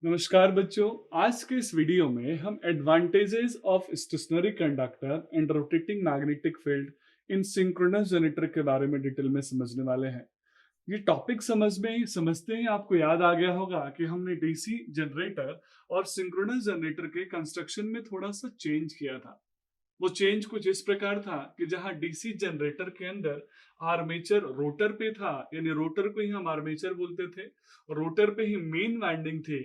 नमस्कार बच्चों। आज के इस वीडियो में हम advantages of stationary conductor and rotating magnetic field in synchronous generator के बारे में डिटेल में समझने वाले हैं। ये टॉपिक समझते ही आपको याद आ गया होगा कि हमने डीसी जनरेटर और सिंक्रोनस जनरेटर के कंस्ट्रक्शन में थोड़ा सा चेंज किया था। वो चेंज कुछ इस प्रकार था कि जहां डीसी जनरेटर के अंदर आर्मेचर रोटर पे था, यानी रोटर को ही हम आर्मेचर बोलते थे, रोटर पे ही मेन वाइंडिंग थी,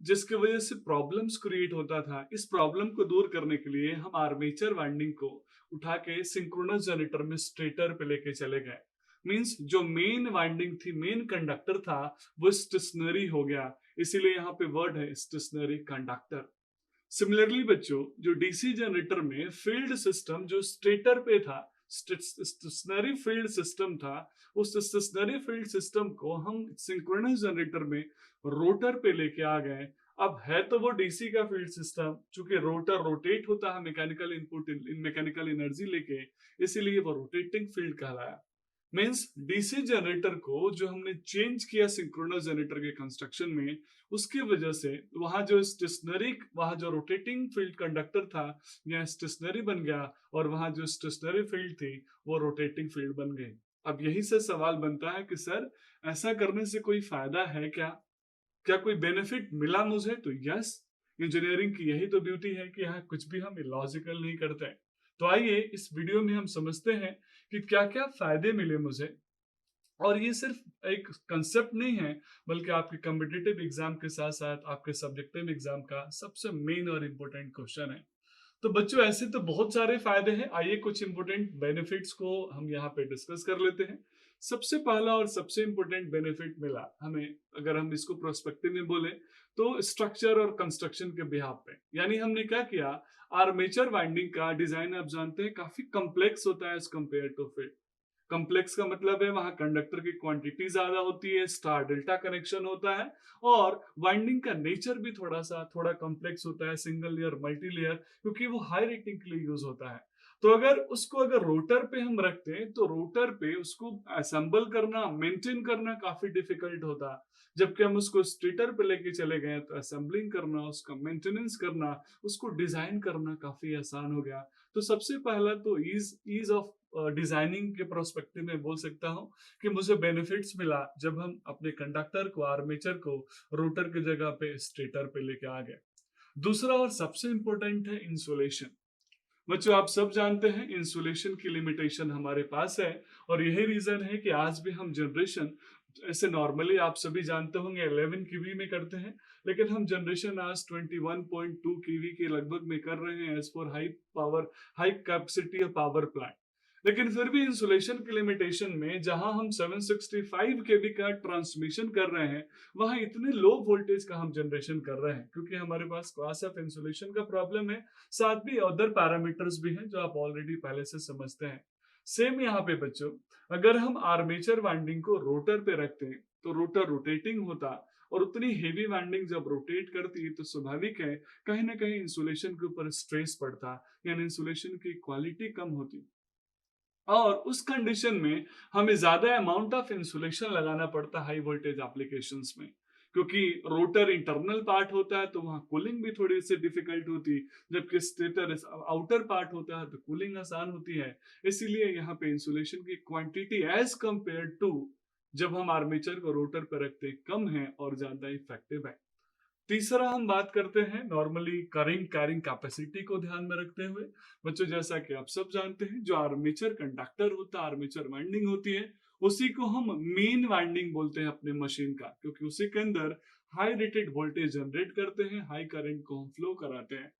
जिसकी वजह से प्रॉब्लम्स क्रिएट होता था। इस प्रॉब्लम को दूर करने के लिए हम आर्मेचर वाइंडिंग को उठा के सिंक्रोनस जनरेटर में स्टेटर पे लेके चले गए। मींस जो मेन वाइंडिंग थी, मेन कंडक्टर था, वो स्टेशनरी हो गया। इसीलिए यहाँ पे वर्ड है स्टेशनरी कंडक्टर। सिमिलरली बच्चों, जो डीसी जनरेटर में फील्ड सिस्टम जो स्टेटर पे था, स्टेशनरी फील्ड सिस्टम था, उस स्टेशनरी फील्ड सिस्टम को हम सिंक्रोनस जनरेटर में रोटर पे लेके आ गए। अब है तो वो डीसी का फील्ड सिस्टम, चूंकि रोटर रोटेट होता है मैकेनिकल इनपुट इन मैकेनिकल एनर्जी लेके, इसीलिए वो रोटेटिंग फील्ड कहलाया। मीन्स डीसी जनरेटर को जो हमने चेंज किया सिंक्रोनस जनरेटर के कंस्ट्रक्शन में, उसकी वजह से वहां जो रोटेटिंग फील्ड कंडक्टर था, यह स्टेशनरी बन गया, और वहां जो स्टेशनरी फील्ड थी वो रोटेटिंग फील्ड बन गई। अब यही से सवाल बनता है कि सर, ऐसा करने से कोई फायदा है क्या? क्या कोई बेनिफिट मिला मुझे? तो यस, इंजीनियरिंग की यही तो ब्यूटी है कि यहाँ कुछ भी हम इलॉजिकल नहीं करते। तो आइए इस वीडियो में हम समझते हैं कि क्या क्या फायदे मिले मुझे। और ये सिर्फ एक कंसेप्ट नहीं है, बल्कि आपके कॉम्पिटिटिव एग्जाम के साथ साथ आपके सब्जेक्टिव एग्जाम का सबसे मेन और इम्पोर्टेंट क्वेश्चन है। तो बच्चों, ऐसे तो बहुत सारे फायदे हैं, आइए कुछ इंपॉर्टेंट बेनिफिट्स को हम यहाँ पे डिस्कस कर लेते हैं। सबसे पहला और सबसे इंपॉर्टेंट बेनिफिट मिला हमें, अगर हम इसको प्रोस्पेक्टिव में बोले, तो स्ट्रक्चर और कंस्ट्रक्शन के बिहाफ पे। यानी हमने क्या किया, आर्मेचर वाइंडिंग का डिजाइन आप जानते हैं काफी कॉम्प्लेक्स होता है as compare to field. Complex का मतलब है वहां कंडक्टर की क्वांटिटी ज्यादा होती है, स्टार डेल्टा कनेक्शन होता है, और वाइंडिंग का नेचर भी थोड़ा कॉम्प्लेक्स होता है, सिंगल लेयर मल्टी लेयर, क्योंकि वो हाई रेटिंग के लिए यूज होता है। तो अगर रोटर पे हम रखते हैं, तो रोटर पे उसको असेंबल करना, मेंटेन करना काफी डिफिकल्ट होता है। जबकि हम उसको स्टेटर पे लेके चले गए तो असेंबलिंग करना, उसका मेंटेनेंस करना, उसको डिजाइन करना काफी आसान हो गया। तो सबसे पहला तो ईज ऑफ डिजाइनिंग के प्रोस्पेक्टिव में बोल सकता हूँ कि मुझे बेनिफिट्स मिला जब हम अपने कंडक्टर को, आर्मेचर को रोटर की जगह पे स्टेटर पे लेके आ गए। दूसरा और सबसे इंपॉर्टेंट है इंसुलेशन। बच्चों, आप सब जानते हैं इंसुलेशन की लिमिटेशन हमारे पास है, और यही रीजन है कि आज भी हम जनरेशन, ऐसे नॉर्मली आप सभी जानते होंगे 11 केवी में करते हैं, लेकिन हम जनरेशन आज 21.2 केवी के लगभग में कर रहे हैं, as for high capacity power plant. लेकिन फिर भी इंसुलेशन की लिमिटेशन में, जहां हम 765 केवी का ट्रांसमिशन कर रहे हैं, वहां इतने लो वोल्टेज का हम जनरेशन कर रहे हैं, क्योंकि हमारे पास क्लास ऑफ इंसुलेशन का प्रॉब्लम है। साथ भी अदर पैरामीटर्स भी हैं जो आप ऑलरेडी पहले से समझते हैं। सेम यहाँ पे बच्चों, अगर हम आर्मेचर वाइंडिंग को रोटर पे रखते हैं, तो रोटर रोटेटिंग होता, और उतनी हेवी वाइंडिंग जब रोटेट करती है तो स्वाभाविक है कहीं ना कहीं इंसुलेशन के ऊपर स्ट्रेस पड़ता, यानी इंसुलेशन की क्वालिटी कम होती। और उस कंडीशन में हमें ज्यादा अमाउंट ऑफ इंसुलेशन लगाना पड़ता हाई वोल्टेज एप्लीकेशंस में, क्योंकि रोटर इंटरनल पार्ट होता है तो वहां कूलिंग भी थोड़ी सी डिफिकल्ट होती, जबकि स्टेटर आउटर पार्ट होता है तो कूलिंग आसान होती है। इसीलिए यहाँ पे इंसुलेशन की क्वांटिटी एज कंपेयर टू जब हम आर्मेचर को रोटर पर रखते कम है और ज्यादा इफेक्टिव है। तीसरा हम बात करते हैं नॉर्मली करंट कैरिंग कैपेसिटी को ध्यान में रखते हुए। बच्चों, जैसा कि आप सब जानते हैं, जो आर्मेचर कंडक्टर होता है, आर्मेचर वाइंडिंग होती है, उसी को हम मेन वाइंडिंग बोलते हैं अपने मशीन का, क्योंकि उसी के अंदर हाई रेटेड वोल्टेज जनरेट करते हैं, हाई करंट को हम फ्लो कराते हैं।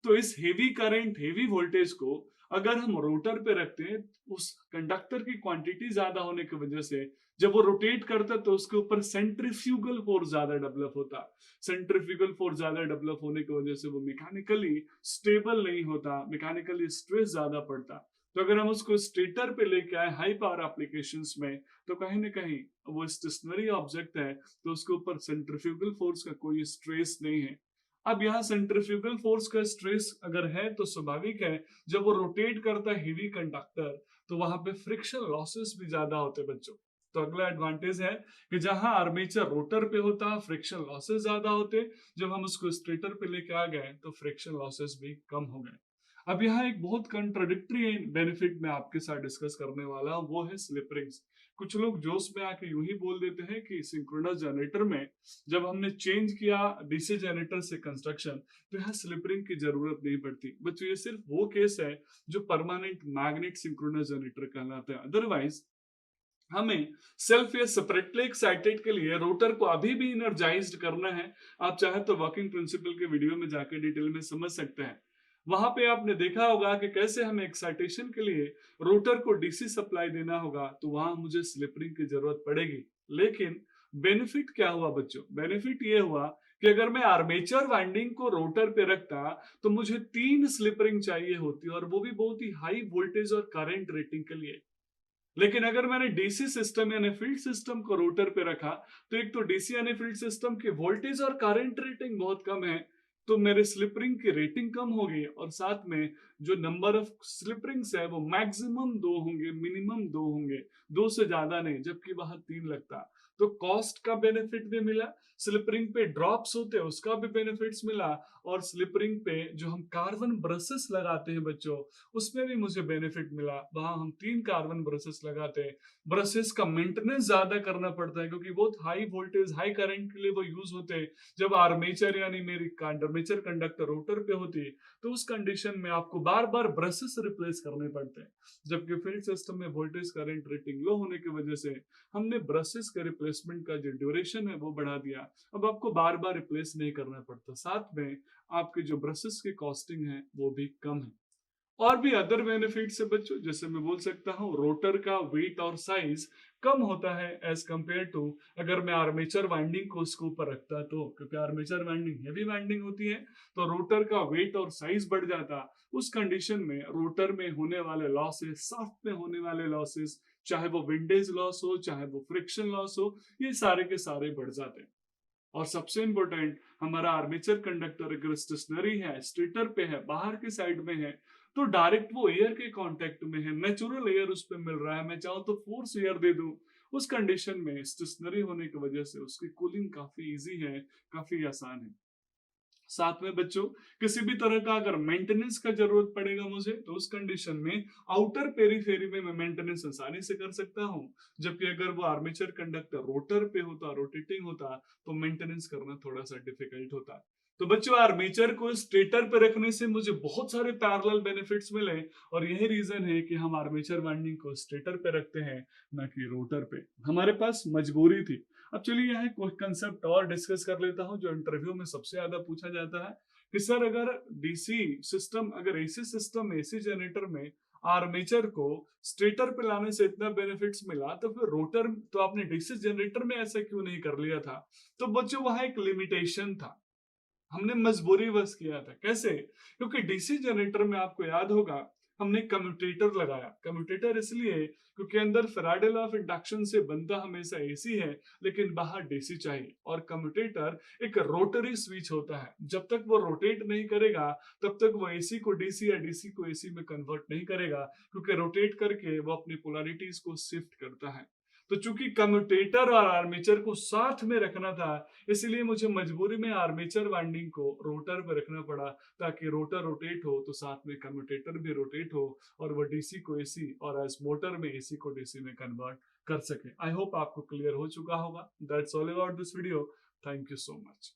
तो इस हेवी करंट, हेवी वोल्टेज को अगर हम रोटर पे रखते हैं, उस कंडक्टर की क्वांटिटी ज्यादा होने की वजह से जब वो रोटेट करता है तो उसके ऊपर सेंट्रीफ्यूगल फोर्स ज्यादा डेवलप होता। सेंट्रीफ्यूगल फोर्स ज्यादा डेवलप होने की वजह से वो मैकेनिकली स्टेबल नहीं होता, मैकेनिकली स्ट्रेस ज्यादा पड़ता। तो अगर हम उसको स्टेटर पे लेके आए हाई पावर एप्लीकेशंस में, तो कहीं ना कहीं वो स्टेशनरी ऑब्जेक्ट है, तो उसके ऊपर सेंट्रीफ्यूगल फोर्स का कोई स्ट्रेस नहीं है। अब यहाँ सेंट्रीफ्यूगल फोर्स का स्ट्रेस अगर है तो स्वाभाविक है, जब वो रोटेट करता है हेवी कंडक्टर, तो वहां पे फ्रिक्शन लॉसेस भी ज्यादा होते हैं बच्चों। तो अगला एडवांटेज है कि जहां आर्मेचर रोटर पे होता, फ्रिक्शन लॉसेस ज्यादा होते, जब हम उसको स्टेटर पे लेके आ गए तो फ्रिक्शन लॉसेस भी कम हो गए। अब यहाँ एक बहुत कंट्राडिक्टरी बेनिफिट मैं आपके साथ डिस्कस करने वाला हूँ, वो है स्लिप रिंग्स। कुछ लोग जोश में आके यूं ही बोल देते हैं कि सिंक्रोनस जनरेटर में जब हमने चेंज किया डीसी जनरेटर से कंस्ट्रक्शन, तो यहाँ स्लिप रिंग की जरूरत नहीं पड़ती। बच्चों ये सिर्फ वो केस है जो परमानेंट मैग्नेट सिंक्रोनस जनरेटर कहलाते हैं। अदरवाइज हमें सेल्फ या सेपरेटली एक्साइटेड के लिए रोटर को अभी भी इनर्जाइज्ड करना है। आप चाहे तो वर्किंग प्रिंसिपल के वीडियो में जाकर डिटेल में समझ सकते हैं। वहां पे आपने देखा होगा कि कैसे हमें एक्साइटेशन के लिए रोटर को डीसी सप्लाई देना होगा, तो वहां मुझे स्लिप रिंग की जरूरत पड़ेगी। लेकिन बेनिफिट क्या हुआ बच्चों? बेनिफिट ये हुआ कि अगर मैं आर्मेचर वाइंडिंग को रोटर पे रखता तो मुझे 3 स्लिप रिंग चाहिए होती, और वो भी बहुत ही हाई वोल्टेज और करंट रेटिंग के लिए। लेकिन अगर मैंने डीसी सिस्टम यानी फील्ड सिस्टम को रोटर पे रखा, तो एक तो डीसी यानी फील्ड सिस्टम की वोल्टेज और करंट रेटिंग बहुत कम है, तो मेरे स्लिप रिंग की रेटिंग कम होगी, और साथ में जो नंबर ऑफ स्लिप रिंग्स है वो मैक्सिमम 2 होंगे, मिनिमम 2 होंगे, 2 से ज्यादा नहीं, जबकि वहां 3 लगता। तो कॉस्ट का बेनिफिट भी मिला, स्लिप रिंग पे ड्रॉप्स होते हैं उसका भी बेनिफिट्स मिला, और स्लिप रिंग पे जो हम कार्बन ब्रशेस लगाते हैं बच्चों, उसमें भी मुझे बेनिफिट मिला। वहां हम 3 कार्बन ब्रशेस लगाते हैं। ब्रशेस का मेंटेनेंस ज्यादा करना पड़ता है क्योंकि बहुत हाई वोल्टेज हाई करंट के लिए वो यूज होते हैं। जब आर्मेचर यानी मेरी आर्मेचर कंडक्टर रोटर पे होती है, तो उस कंडीशन में आपको बार बार ब्रशेस रिप्लेस करने पड़ते हैं। जबकि फील्ड सिस्टम में वोल्टेज करंट रेटिंग लो होने की वजह से हमने ब्रशेस के रिप्लेसमेंट का जो ड्यूरेशन है वो बढ़ा दिया। अब आपको बार बार रिप्लेस नहीं करना पड़ता, साथ में आपके जो ब्रशेस की कॉस्टिंग है वो भी कम है। और भी अदर बेनिफिट्स है बच्चों, जैसे मैं बोल सकता हूँ रोटर का वेट और साइज कम होता है एज कंपेयर टू अगर मैं आर्मेचर वाइंडिंग को उसके ऊपर रखता, तो क्योंकि आर्मेचर वाइंडिंग हेवी वाइंडिंग होती है, तो रोटर का वेट और साइज बढ़ जाता। उस कंडीशन में रोटर में होने वाले लॉसेस, शाफ्ट में होने वाले लॉसेस, चाहे वो विंडेज लॉस हो चाहे वो फ्रिक्शन लॉस हो, ये सारे के सारे बढ़ जाते हैं। और सबसे इंपॉर्टेंट, हमारा आर्मेचर कंडक्टर अगर स्टेशनरी है, स्टेटर पे है, बाहर की साइड में है, तो डायरेक्ट वो एयर के कांटेक्ट में है, नेचुरल एयर उस पर मिल रहा है। मैं चाहूँ तो फोर्स एयर दे दूं, उस कंडीशन में स्टेशनरी होने की वजह से उसकी कूलिंग काफी इजी है, काफी आसान है। साथ में बच्चों, किसी भी तरह का अगर मेंटेनेंस का जरूरत पड़ेगा मुझे, तो उस कंडीशन में आउटर पेरीफेरी में मैं मेंटेनेंस आसानी से कर सकता हूँ। जबकि अगर वो आर्मेचर कंडक्टर रोटर पे होता, रोटेटिंग होता, तो मेंटेनेंस करना थोड़ा सा डिफिकल्ट होता। तो बच्चों, आर्मेचर को स्टेटर पे रखने से मुझे बहुत सारे पैरेलल बेनिफिट्स मिले, और यही रीजन है कि हम आर्मेचर वाइंडिंग को स्टेटर पे रखते हैं, ना कि रोटर पे। हमारे पास मजबूरी थी। अब चलिए यहाँ कोई कंसेप्ट और डिस्कस कर लेता हूँ जो इंटरव्यू में सबसे ज्यादा पूछा जाता है कि सर, अगर डीसी सिस्टम, अगर एसी सिस्टम, एसी जनरेटर में आर्मेचर को स्टेटर पे लाने से इतना बेनिफिट्स मिला, तो फिर रोटर तो आपने डीसी जनरेटर में ऐसा क्यों नहीं कर लिया था? तो बच्चों, वहां एक लिमिटेशन था, हमने मजबूरी बस किया था। कैसे? क्योंकि डीसी जनरेटर में आपको याद होगा हमने कम्यूटेटर लगाया। कम्यूटेटर इसलिए क्योंकि अंदर फैराडे लॉ ऑफ इंडक्शन से बनता हमेशा एसी है, लेकिन बाहर डीसी चाहिए, और कम्यूटेटर एक रोटरी स्विच होता है। जब तक वो रोटेट नहीं करेगा तब तक वो एसी को डीसी या डीसी को एसी में कन्वर्ट नहीं करेगा, क्योंकि रोटेट करके वो अपनी पोलैरिटीज को शिफ्ट करता है। तो चूंकि कम्यूटेटर और आर्मेचर को साथ में रखना था, इसलिए मुझे मजबूरी में आर्मेचर वाइंडिंग को रोटर पर रखना पड़ा, ताकि रोटर रोटेट हो तो साथ में कम्यूटेटर भी रोटेट हो, और वो डीसी को एसी और एज मोटर में एसी को डीसी में कन्वर्ट कर सके। आई होप आपको क्लियर हो चुका होगा। That's all about this video. Thank you so much.